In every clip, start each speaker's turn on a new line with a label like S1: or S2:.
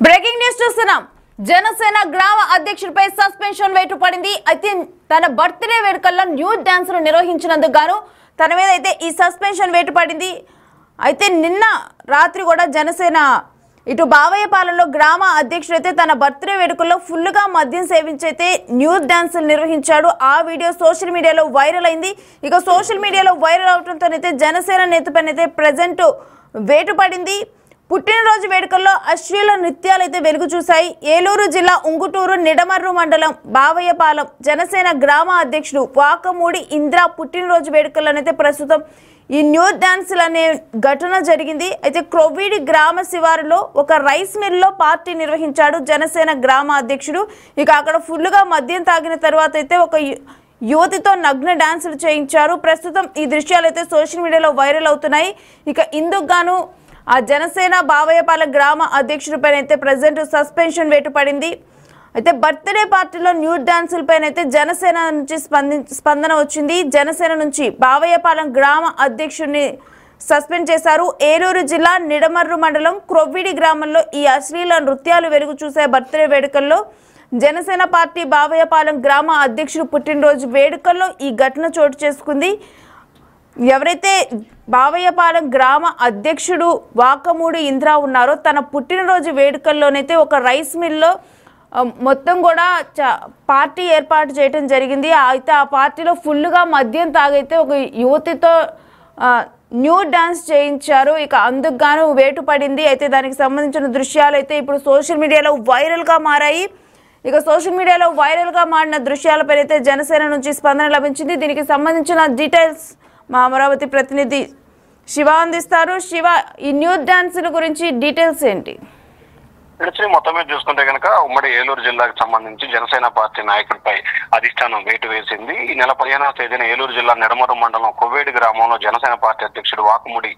S1: Breaking news చూస్తున్నాం. జనసేన గ్రామ అధ్యక్షుడిపై suspension వేటు పడింది. అయితే తన బర్త్డే వేడుకల్లో న్యూడ్ డాన్సులు నిర్వహించినందుకు గాను తన మీద అయితే ఈ సస్పెన్షన్ వేటు పడింది. అయితే నిన్న రాత్రి కూడా జనసేన ఇటు బావయ్యపాలెంలో గ్రామ అధ్యక్షుడు అయితే తన బర్త్డే వేడుకల్లో ఫుల్గా మద్యం సేవించి అయితే న్యూడ్ డాన్సులు నిర్వహించాడు. ఆ వీడియో సోషల్ మీడియాలో వైరల్ అయింది. ఇక సోషల్ మీడియాలో వైరల్ అవడంతో అయితే జనసేన నేతపైన అయితే ప్రజెంట్ వేటు పడింది. పుట్టినరోజు వేడుకల్లో అశ్లీల నృత్యాలు అయితే వెలుగు చూశాయి. ఏలూరు జిల్లా ఉంగుటూరు నిడమర్రు మండలం బావయ్యపాలెం జనసేన గ్రామ అధ్యక్షుడు వాకమూడి ఇంద్ర పుట్టినరోజు వేడుకల్లోనైతే ప్రస్తుతం ఈ న్యూడ్ డాన్సులు అనే ఘటన జరిగింది. అయితే క్రొవ్వీడి గ్రామ శివారులో ఒక రైస్ మిల్లో పార్టీ నిర్వహించాడు జనసేన గ్రామ అధ్యక్షుడు. ఇక అక్కడ ఫుల్గా మద్యం తాగిన తర్వాత అయితే ఒక యువతితో నగ్న డాన్సులు చేయించారు. ప్రస్తుతం ఈ దృశ్యాలు అయితే సోషల్ మీడియాలో వైరల్ అవుతున్నాయి. ఇక ఇందుకు గాను ఆ జనసేన బావయ్యపాలెం గ్రామ అధ్యక్షుడిపైన అయితే ప్రజెంట్ సస్పెన్షన్ వేటు పడింది. అయితే బర్త్డే పార్టీలో న్యూడ్ డాన్సులపైన అయితే జనసేన నుంచి స్పందన వచ్చింది. జనసేన నుంచి బావయ్యపాలెం గ్రామ అధ్యక్షుడిని సస్పెండ్ చేశారు. ఏలూరు జిల్లా నిడమర్రు మండలం క్రొవ్వీడి గ్రామంలో ఈ అశ్లీల నృత్యాలు వెలుగు చూసే బర్త్డే వేడుకల్లో జనసేన పార్టీ బావయ్యపాలెం గ్రామ అధ్యక్షుడు పుట్టినరోజు వేడుకల్లో ఈ ఘటన చోటు చేసుకుంది. ఎవరైతే బావయ్యపాలెం గ్రామ అధ్యక్షుడు వాకమూడి ఇంద్ర ఉన్నారో తన పుట్టినరోజు వేడుకల్లోనైతే ఒక రైస్ మిల్లో మొత్తం కూడా పార్టీ ఏర్పాటు చేయడం జరిగింది. అయితే ఆ పార్టీలో ఫుల్గా మద్యం తాగైతే ఒక యువతితో న్యూడ్ డాన్స్ చేయించారు. ఇక అందుకు గాను వేటు పడింది. అయితే దానికి సంబంధించిన దృశ్యాలు అయితే ఇప్పుడు సోషల్ మీడియాలో వైరల్గా మారాయి. ఇక సోషల్ మీడియాలో వైరల్గా మారిన దృశ్యాలపై అయితే జనసేన నుంచి స్పందన లభించింది. దీనికి సంబంధించిన డీటెయిల్స్ మా అమరావతి ప్రతినిధి శివ అందిస్తారు. శివ, ఈ న్యూడ్ డాన్సుల గురించి డీటెయిల్స్ ఏంటి?
S2: మొత్తం మీద చూసుకుంటే కనుక ఉమ్మడి ఏలూరు జిల్లాకు సంబంధించి జనసేన పార్టీ నాయకుడిపై అధిష్టానం వేటు వేసింది. ఈ నెల 15వ తేదీన ఏలూరు జిల్లా నిడమరు మండలం కొవ్వేడి గ్రామంలో జనసేన పార్టీ అధ్యక్షుడు వాకముడి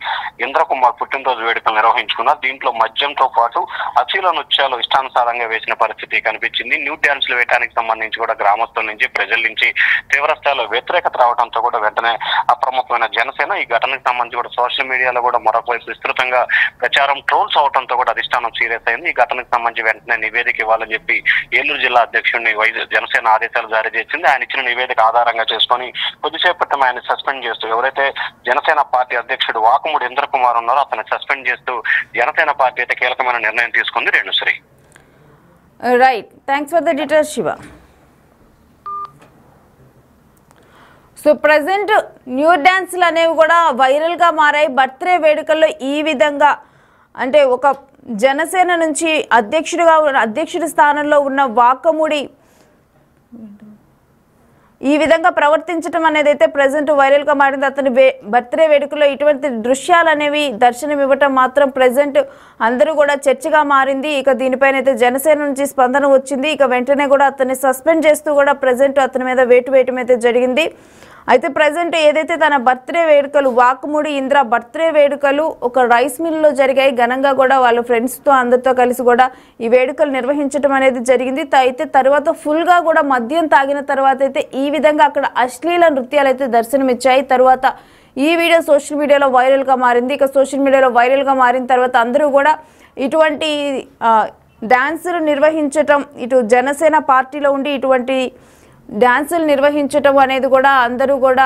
S2: ఇంద్రకుమార్ పుట్టినరోజు వేడుకలు నిర్వహించుకున్నారు. దీంట్లో మద్యంతో పాటు అశ్లీల నృత్యాలు ఇష్టానుసారంగా వేసిన పరిస్థితి కనిపించింది. న్యూడ్ డాన్సులు వేయడానికి సంబంధించి కూడా గ్రామస్తుల నుంచి ప్రజల నుంచి తీవ్ర స్థాయిలో వ్యతిరేకత రావడంతో కూడా వెంటనే అప్రమత్తమైన జనసేన ఈ ఘటనకు సంబంధించి కూడా సోషల్ మీడియాలో కూడా మరొక వైపు విస్తృతంగా ప్రచారం ట్రోల్స్ అవడంతో కూడా అధిష్టానం సీరియస్ అయింది. ఈ ఘటనకు సంబంధించి వెంటనే నివేదిక ఇవ్వాలని చెప్పి ఏలూరు జిల్లా అధ్యక్షుడిని జనసేన ఆదేశాలు జారీ చేసింది. ఆయన ఇచ్చిన నివేదిక ఆధారంగా చేసుకొని కొద్దిసేపటి ఆయన సస్పెండ్ చేస్తూ ఎవరైతే జనసేన పార్టీ అధ్యక్షుడు వాకమూడి ఇంద్రకుమార్ ఉన్నారో అతన్ని సస్పెండ్ చేస్తూ జనసేన పార్టీ అయితే కీలకమైన నిర్ణయం తీసుకుంది. Renusri.
S1: Right, thanks for the details Shiva. So present nude డాన్సులు అనేవి కూడా వైరల్గా మారాయి. బర్త్డే వేడుకల్లో ఈ విధంగా అంటే ఒక జనసేన నుంచి అధ్యక్షుడి స్థానంలో ఉన్న వాకముడి ఈ విధంగా ప్రవర్తించడం అనేది అయితే ప్రజెంట్ వైరల్గా మారింది. అతని బర్త్డే వేడుకలో ఇటువంటి దృశ్యాలు అనేవి దర్శనం ఇవ్వటం మాత్రం ప్రజెంట్ అందరూ కూడా చర్చగా మారింది. ఇక దీనిపైన అయితే జనసేన నుంచి స్పందన వచ్చింది. ఇక వెంటనే కూడా అతన్ని సస్పెండ్ చేస్తూ కూడా ప్రజెంట్ అతని మీద వేటు వేయటం అయితే జరిగింది. అయితే ప్రజెంట్ ఏదైతే తన బర్త్డే వేడుకలు వాకమూడి ఇంద్ర బర్త్డే వేడుకలు ఒక రైస్ మిల్లో జరిగాయి. ఘనంగా కూడా వాళ్ళ ఫ్రెండ్స్తో అందరితో కలిసి కూడా ఈ వేడుకలు నిర్వహించడం అనేది జరిగింది. అయితే తర్వాత ఫుల్గా కూడా మద్యం తాగిన తర్వాత అయితే ఈ విధంగా అక్కడ అశ్లీల నృత్యాలు అయితే దర్శనమిచ్చాయి. తర్వాత ఈ వీడియో సోషల్ మీడియాలో వైరల్గా మారింది. ఇక సోషల్ మీడియాలో వైరల్గా మారిన తర్వాత అందరూ కూడా ఇటువంటి డాన్సులు నిర్వహించటం ఇటు జనసేన పార్టీలో ఉండి ఇటువంటి డాన్సులు నిర్వహించటం అనేది కూడా అందరూ కూడా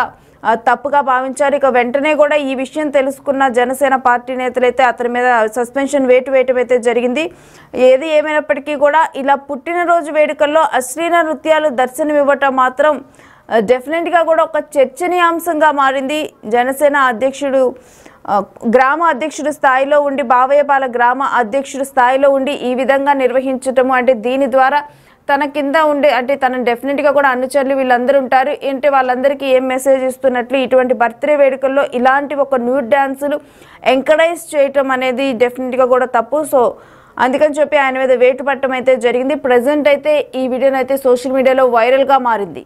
S1: తప్పుగా భావించారు. ఇక వెంటనే కూడా ఈ విషయం తెలుసుకున్న జనసేన పార్టీ నేతలైతే అతని మీద సస్పెన్షన్ వేటు వేయటం అయితే జరిగింది. ఏది ఏమైనప్పటికీ కూడా ఇలా పుట్టినరోజు వేడుకల్లో అశ్లీల నృత్యాలు దర్శనమివ్వటం మాత్రం డెఫినెట్గా కూడా ఒక చర్చనీయాంశంగా మారింది. జనసేన అధ్యక్షుడు గ్రామ అధ్యక్షుడు స్థాయిలో ఉండి బావయ్యపాలెం గ్రామ అధ్యక్షుడు స్థాయిలో ఉండి ఈ విధంగా నిర్వహించటము అంటే దీని ద్వారా తన కింద ఉండే అంటే తన డెఫినెట్గా కూడా అనుచరులు వీళ్ళందరూ ఉంటారు. ఏంటి వాళ్ళందరికీ ఏం మెసేజ్ ఇస్తున్నట్లు ఇటువంటి బర్త్డే వేడుకల్లో ఇలాంటి ఒక న్యూడ్ డాన్సులు ఎంకరేజ్ చేయటం అనేది డెఫినెట్గా కూడా తప్పు. సో అందుకని చెప్పి ఆయన మీద వేటు పట్టడం అయితే జరిగింది. ప్రజెంట్ అయితే ఈ వీడియోని అయితే సోషల్ మీడియాలో వైరల్గా మారింది.